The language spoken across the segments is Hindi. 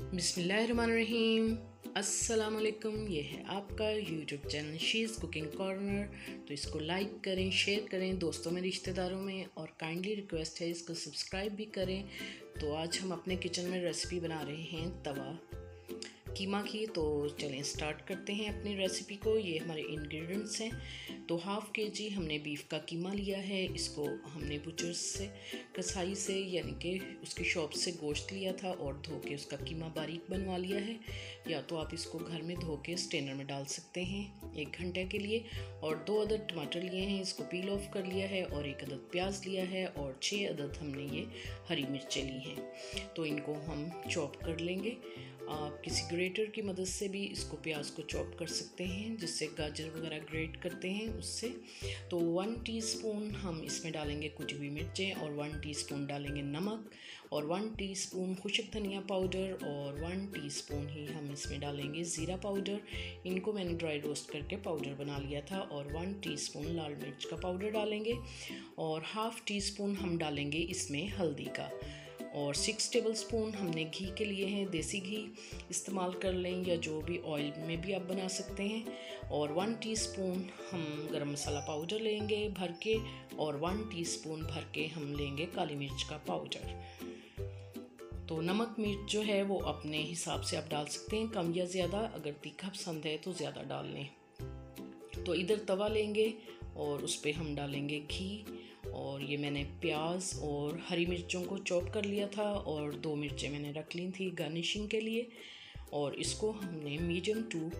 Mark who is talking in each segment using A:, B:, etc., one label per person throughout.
A: बिस्मिल्लाहिर्रहमानिर्रहीम। अस्सलाम वालेकुम। ये है आपका YouTube channel she's cooking corner. तो इसको लाइक करें, शेयर करें दोस्तों में, रिश्तेदारों में, और काइंडली रिक्वेस्ट है इसको सब्सक्राइब भी करें। तो आज हम अपने किचन में रेसिपी बना रहे हैं तवा कीमा की। तो चलें स्टार्ट करते हैं अपनी रेसिपी को। ये हमारे इंग्रेडिएंट्स हैं। तो हाफ़ केजी हमने बीफ का कीमा लिया है। इसको हमने बुचर्स से, कसाई से, यानी कि उसकी शॉप से गोश्त लिया था और धो के उसका कीमा बारीक बनवा लिया है। या तो आप इसको घर में धो के स्ट्रेनर में डाल सकते हैं 1 घंटे के लिए। और 2 अदद टमाटर लिए हैं, इसको पील ऑफ कर लिया है। और 1 अदद प्याज लिया है और 6 अदद हमने ये हरी मिर्चें ली हैं। तो इनको हम चॉप कर लेंगे। आप किसी ग्रेटर की मदद से भी इसको प्याज को चॉप कर सकते हैं, जिससे गाजर वगैरह ग्रेट करते हैं उससे। तो 1 टीस्पून हम इसमें डालेंगे कुटी हुई मिर्चें, और 1 टीस्पून डालेंगे नमक, और 1 टीस्पून खुश्क धनिया पाउडर, और 1 टीस्पून ही हम इसमें डालेंगे ज़ीरा पाउडर। इनको मैंने ड्राई रोस्ट करके पाउडर बना लिया था। और 1 टीस्पून लाल मिर्च का पाउडर डालेंगे, और हाफ़ टीस्पून हम डालेंगे इसमें हल्दी का। और 6 टेबलस्पून हमने घी के लिए हैं, देसी घी इस्तेमाल कर लें या जो भी ऑयल में भी आप बना सकते हैं। और 1 टीस्पून हम गरम मसाला पाउडर लेंगे भर के, और 1 टीस्पून भर के हम लेंगे काली मिर्च का पाउडर। तो नमक मिर्च जो है वो अपने हिसाब से आप डाल सकते हैं, कम या ज़्यादा। अगर तीखा पसंद है तो ज़्यादा डाल लें। तो इधर तवा लेंगे और उस पर हम डालेंगे घी। और ये मैंने प्याज और हरी मिर्चों को चॉप कर लिया था, और 2 मिर्चें मैंने रख ली थी गार्निशिंग के लिए। और इसको हमने मीडियम टू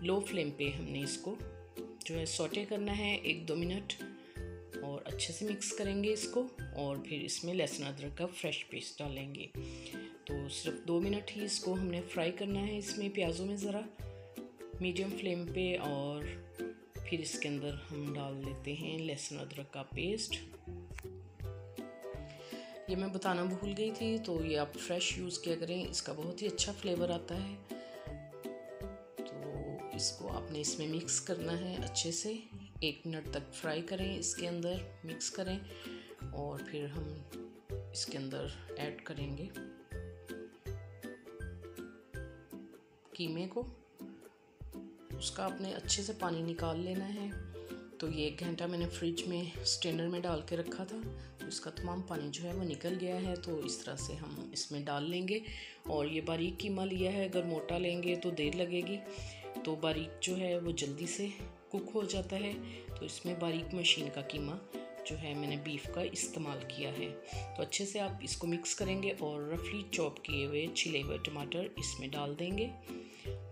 A: लो फ्लेम पे हमने इसको जो है सौटे करना है 1-2 मिनट, और अच्छे से मिक्स करेंगे इसको। और फिर इसमें लहसुन अदरक का फ्रेश पेस्ट डालेंगे। तो सिर्फ 2 मिनट ही इसको हमने फ्राई करना है इसमें प्याज़ों में ज़रा मीडियम फ्लेम पे। और फिर इसके अंदर हम डाल लेते हैं लहसुन अदरक का पेस्ट। ये मैं बताना भूल गई थी, तो ये आप फ्रेश यूज़ किया करें, इसका बहुत ही अच्छा फ्लेवर आता है। तो इसको आपने इसमें मिक्स करना है अच्छे से, 1 मिनट तक फ्राई करें इसके अंदर, मिक्स करें। और फिर हम इसके अंदर ऐड करेंगे कीमे को। उसका आपने अच्छे से पानी निकाल लेना है। तो ये 1 घंटा मैंने फ्रिज में स्ट्रेनर में डाल के रखा था, तो इसका तमाम पानी जो है वो निकल गया है। तो इस तरह से हम इसमें डाल लेंगे। और ये बारीक कीमा लिया है, अगर मोटा लेंगे तो देर लगेगी। तो बारीक जो है वो जल्दी से कुक हो जाता है। तो इसमें बारीक मशीन का कीमा जो है मैंने बीफ का इस्तेमाल किया है। तो अच्छे से आप इसको मिक्स करेंगे और रफली चॉप किए हुए छिले हुए टमाटर इसमें डाल देंगे,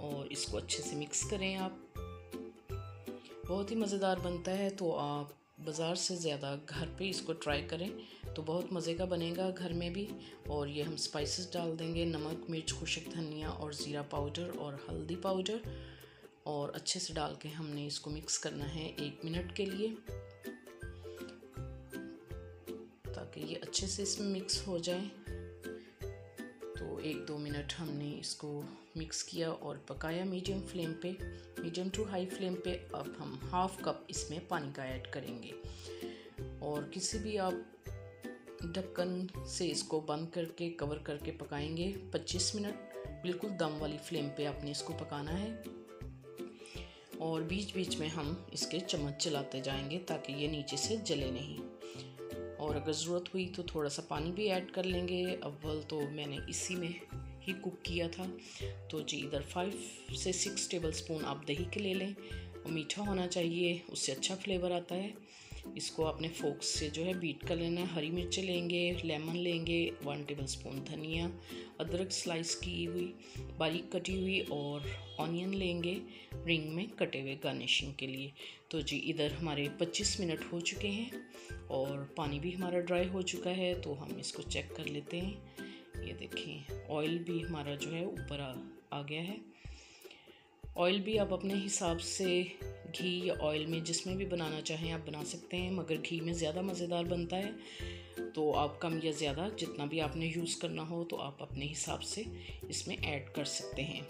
A: और इसको अच्छे से मिक्स करें आप। बहुत ही मज़ेदार बनता है। तो आप बाज़ार से ज़्यादा घर पे इसको ट्राई करें, तो बहुत मज़े का बनेगा घर में भी। और ये हम स्पाइसेस डाल देंगे, नमक, मिर्च, खुश्क धनिया और ज़ीरा पाउडर और हल्दी पाउडर। और अच्छे से डाल के हमने इसको मिक्स करना है 1 मिनट के लिए, ताकि ये अच्छे से इसमें मिक्स हो जाए। तो 1-2 मिनट हमने इसको मिक्स किया और पकाया मीडियम फ्लेम पे, मीडियम टू हाई फ्लेम पे। अब हम 1/2 कप इसमें पानी का ऐड करेंगे। और किसी भी आप ढक्कन से इसको बंद करके कवर करके पकाएंगे 25 मिनट। बिल्कुल दम वाली फ्लेम पे आपने इसको पकाना है। और बीच बीच में हम इसके चम्मच चलाते जाएंगे ताकि ये नीचे से जले नहीं। और अगर ज़रूरत हुई तो थोड़ा सा पानी भी ऐड कर लेंगे। अव्वल तो मैंने इसी में ही कुक किया था। तो जी इधर 5 से 6 टेबलस्पून आप दही के ले लें, और मीठा होना चाहिए, उससे अच्छा फ्लेवर आता है। इसको आपने फोक्स से जो है बीट कर लेना है। हरी मिर्चें लेंगे, लेमन लेंगे, 1 टेबलस्पून धनिया, अदरक स्लाइस की हुई बारीक कटी हुई, और ऑनियन लेंगे रिंग में कटे हुए गार्निशिंग के लिए। तो जी इधर हमारे 25 मिनट हो चुके हैं और पानी भी हमारा ड्राई हो चुका है। तो हम इसको चेक कर लेते हैं। ये देखें ऑयल भी हमारा जो है ऊपर आ गया है। ऑयल भी आप अपने हिसाब से घी या ऑयल में जिसमें भी बनाना चाहें आप बना सकते हैं, मगर घी में ज़्यादा मज़ेदार बनता है। तो आप कम या ज़्यादा जितना भी आपने यूज़ करना हो तो आप अपने हिसाब से इसमें ऐड कर सकते हैं।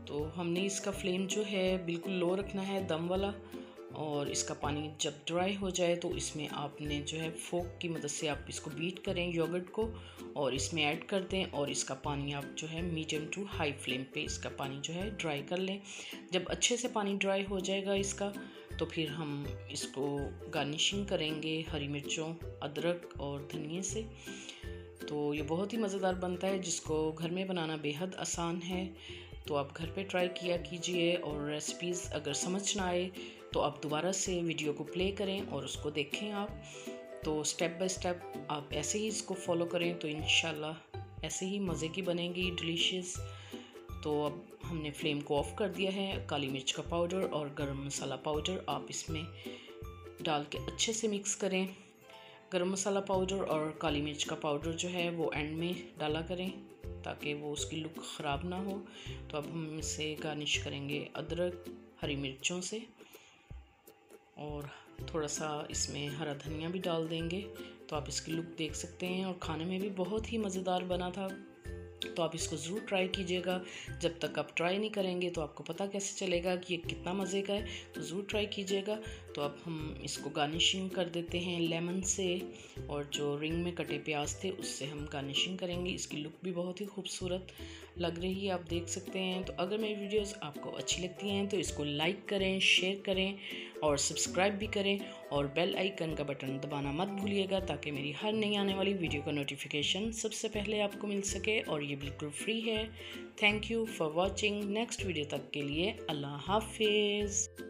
A: तो हमने इसका फ्लेम जो है बिल्कुल लो रखना है, दम वाला। और इसका पानी जब ड्राई हो जाए तो इसमें आपने जो है फोक की मदद से आप इसको बीट करें योगर्ट को और इसमें ऐड कर दें और इसका पानी आप जो है मीडियम टू हाई फ्लेम पे इसका पानी जो है ड्राई कर लें। जब अच्छे से पानी ड्राई हो जाएगा इसका तो फिर हम इसको गार्निशिंग करेंगे हरी मिर्चों, अदरक और धनिए से। तो ये बहुत ही मज़ेदार बनता है जिसको घर में बनाना बेहद आसान है। तो आप घर पे ट्राई किया कीजिए और रेसिपीज़ अगर समझ ना आए तो आप दोबारा से वीडियो को प्ले करें और उसको देखें आप। तो स्टेप बाय स्टेप आप ऐसे ही इसको फॉलो करें तो इंशाल्लाह ऐसे ही मज़े की बनेगी डिलीशियस। तो अब हमने फ्लेम को ऑफ़ कर दिया है। काली मिर्च का पाउडर और गरम मसाला पाउडर आप इसमें डाल के अच्छे से मिक्स करें। गरम मसाला पाउडर और काली मिर्च का पाउडर जो है वो एंड में डाला करें ताकि वो उसकी लुक ख़राब ना हो। तो अब हम इसे गार्निश करेंगे अदरक, हरी मिर्चों से और थोड़ा सा इसमें हरा धनिया भी डाल देंगे। तो आप इसकी लुक देख सकते हैं और खाने में भी बहुत ही मज़ेदार बना था। तो आप इसको ज़रूर ट्राई कीजिएगा। जब तक आप ट्राई नहीं करेंगे तो आपको पता कैसे चलेगा कि ये कितना मज़े का है। तो ज़रूर ट्राई कीजिएगा। तो अब हम इसको गार्निशिंग कर देते हैं लेमन से और जो रिंग में कटे प्याज थे उससे हम गार्निशिंग करेंगे। इसकी लुक भी बहुत ही खूबसूरत लग रही है, आप देख सकते हैं। तो अगर मेरी वीडियोस आपको अच्छी लगती हैं तो इसको लाइक करें, शेयर करें और सब्सक्राइब भी करें और बेल आइकन का बटन दबाना मत भूलिएगा ताकि मेरी हर नई आने वाली वीडियो का नोटिफिकेशन सबसे पहले आपको मिल सके और ये बिल्कुल फ्री है। Thank you for watching. Next video तक के लिए अल्लाह हाफिज़।